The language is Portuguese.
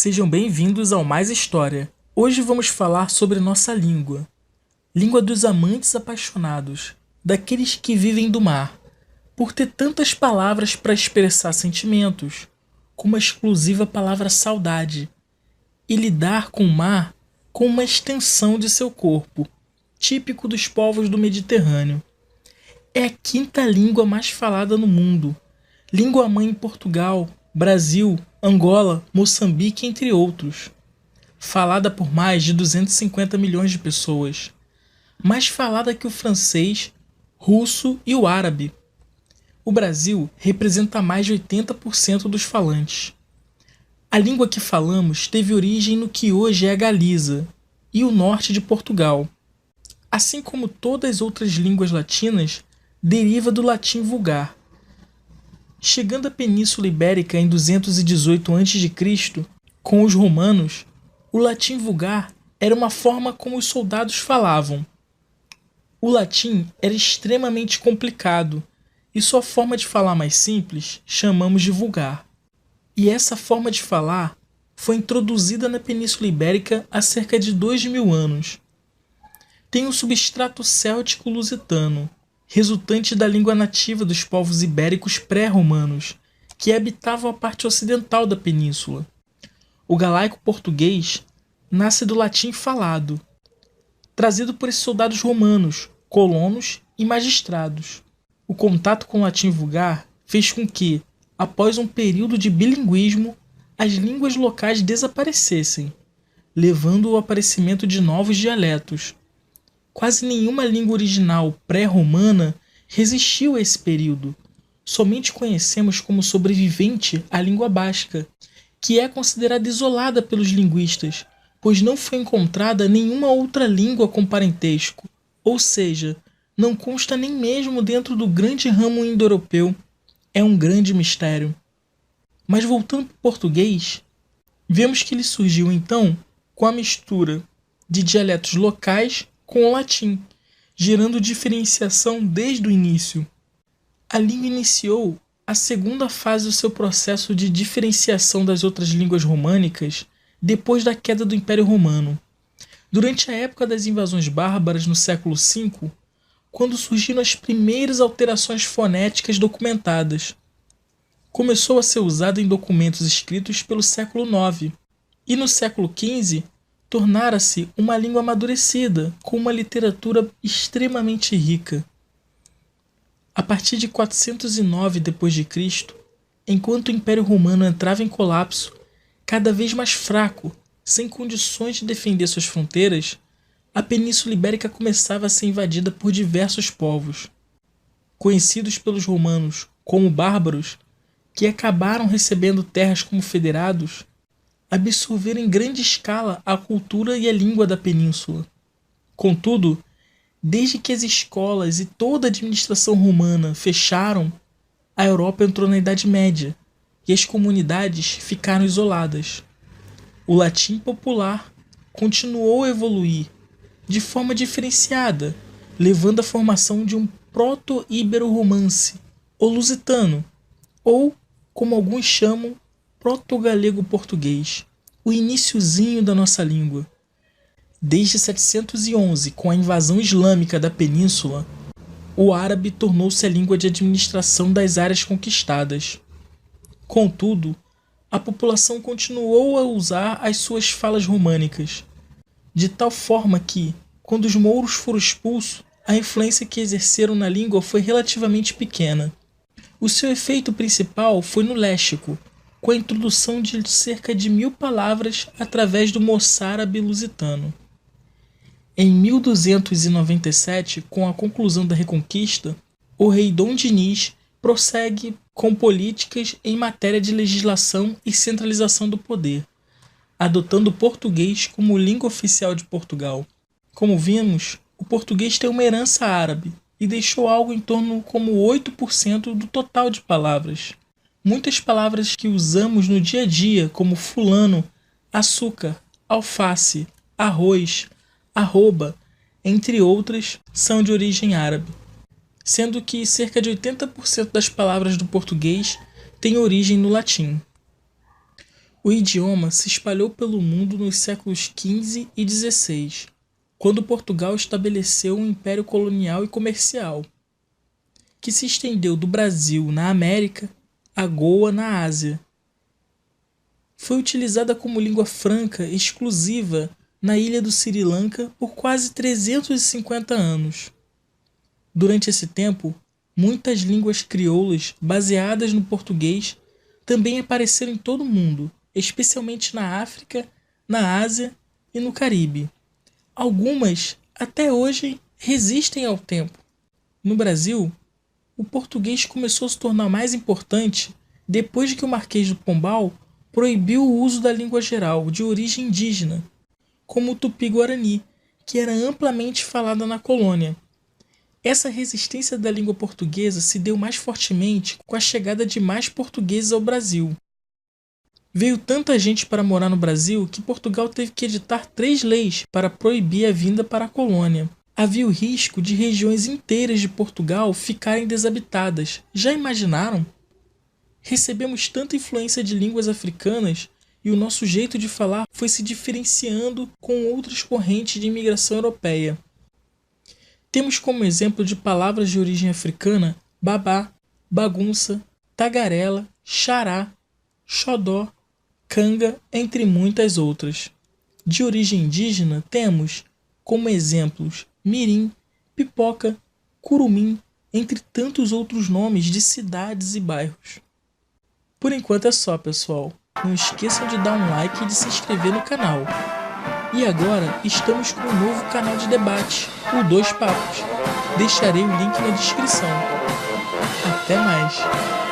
Sejam bem-vindos ao Mais História. Hoje vamos falar sobre nossa língua. Língua dos amantes apaixonados, daqueles que vivem do mar, por ter tantas palavras para expressar sentimentos, como a exclusiva palavra saudade, e lidar com o mar com uma extensão de seu corpo, típico dos povos do Mediterrâneo. É a quinta língua mais falada no mundo, língua-mãe em Portugal, Brasil, Angola, Moçambique, entre outros. Falada por mais de 250 milhões de pessoas. Mais falada que o francês, russo e o árabe. O Brasil representa mais de 80% dos falantes. A língua que falamos teve origem no que hoje é a Galiza e o norte de Portugal. Assim como todas as outras línguas latinas, deriva do latim vulgar. Chegando à Península Ibérica em 218 a.C., com os romanos, o latim vulgar era uma forma como os soldados falavam. O latim era extremamente complicado, e sua forma de falar mais simples chamamos de vulgar. E essa forma de falar foi introduzida na Península Ibérica há cerca de 2.000 anos. Tem um substrato céltico-lusitano, resultante da língua nativa dos povos ibéricos pré-romanos, que habitavam a parte ocidental da península. O galaico-português nasce do latim falado, trazido por esses soldados romanos, colonos e magistrados. O contato com o latim vulgar fez com que, após um período de bilinguismo, as línguas locais desaparecessem, levando ao aparecimento de novos dialetos. Quase nenhuma língua original pré-romana resistiu a esse período. Somente conhecemos como sobrevivente a língua basca, que é considerada isolada pelos linguistas, pois não foi encontrada nenhuma outra língua com parentesco, ou seja, não consta nem mesmo dentro do grande ramo indo-europeu. É um grande mistério. Mas voltando para o português, vemos que ele surgiu então com a mistura de dialetos locais com o latim, gerando diferenciação desde o início. A língua iniciou a segunda fase do seu processo de diferenciação das outras línguas românicas depois da queda do Império Romano. Durante a época das invasões bárbaras no século V, quando surgiram as primeiras alterações fonéticas documentadas. Começou a ser usada em documentos escritos pelo século IX, e no século XV tornara-se uma língua amadurecida, com uma literatura extremamente rica. A partir de 409 d.C., enquanto o Império Romano entrava em colapso, cada vez mais fraco, sem condições de defender suas fronteiras, a Península Ibérica começava a ser invadida por diversos povos, conhecidos pelos romanos como bárbaros, que acabaram recebendo terras como federados, absorveram em grande escala a cultura e a língua da península. Contudo, desde que as escolas e toda a administração romana fecharam, a Europa entrou na Idade Média e as comunidades ficaram isoladas. O latim popular continuou a evoluir de forma diferenciada, levando à formação de um proto-ibero-romance, ou lusitano, ou, como alguns chamam, proto-galego-português, o iniciozinho da nossa língua. Desde 711, com a invasão islâmica da península, o árabe tornou-se a língua de administração das áreas conquistadas. Contudo, a população continuou a usar as suas falas românicas, de tal forma que, quando os mouros foram expulsos, a influência que exerceram na língua foi relativamente pequena. O seu efeito principal foi no léxico, com a introdução de cerca de 1.000 palavras através do moçárabe lusitano. Em 1297, com a conclusão da Reconquista, o rei Dom Dinis prossegue com políticas em matéria de legislação e centralização do poder, adotando o português como língua oficial de Portugal. Como vimos, o português tem uma herança árabe e deixou algo em torno como 8% do total de palavras. Muitas palavras que usamos no dia a dia, como fulano, açúcar, alface, arroz, arroba, entre outras, são de origem árabe, sendo que cerca de 80% das palavras do português têm origem no latim. O idioma se espalhou pelo mundo nos séculos XV e XVI, quando Portugal estabeleceu um império colonial e comercial, que se estendeu do Brasil na América a Goa na Ásia. Foi utilizada como língua franca exclusiva na ilha do Sri Lanka por quase 350 anos. Durante esse tempo, muitas línguas crioulas baseadas no português também apareceram em todo o mundo, especialmente na África, na Ásia e no Caribe. Algumas, até hoje, resistem ao tempo. No Brasil, o português começou a se tornar mais importante depois que o Marquês do Pombal proibiu o uso da língua geral de origem indígena, como o tupi-guarani, que era amplamente falada na colônia. Essa resistência da língua portuguesa se deu mais fortemente com a chegada de mais portugueses ao Brasil. Veio tanta gente para morar no Brasil que Portugal teve que editar 3 leis para proibir a vinda para a colônia. Havia o risco de regiões inteiras de Portugal ficarem desabitadas. Já imaginaram? Recebemos tanta influência de línguas africanas e o nosso jeito de falar foi se diferenciando com outras correntes de imigração europeia. Temos como exemplo de palavras de origem africana babá, bagunça, tagarela, xará, xodó, canga, entre muitas outras. De origem indígena temos como exemplos mirim, pipoca, curumim, entre tantos outros nomes de cidades e bairros. Por enquanto é só, pessoal. Não esqueçam de dar um like e de se inscrever no canal. E agora estamos com um novo canal de debate, o Dois Papos. Deixarei o link na descrição. Até mais!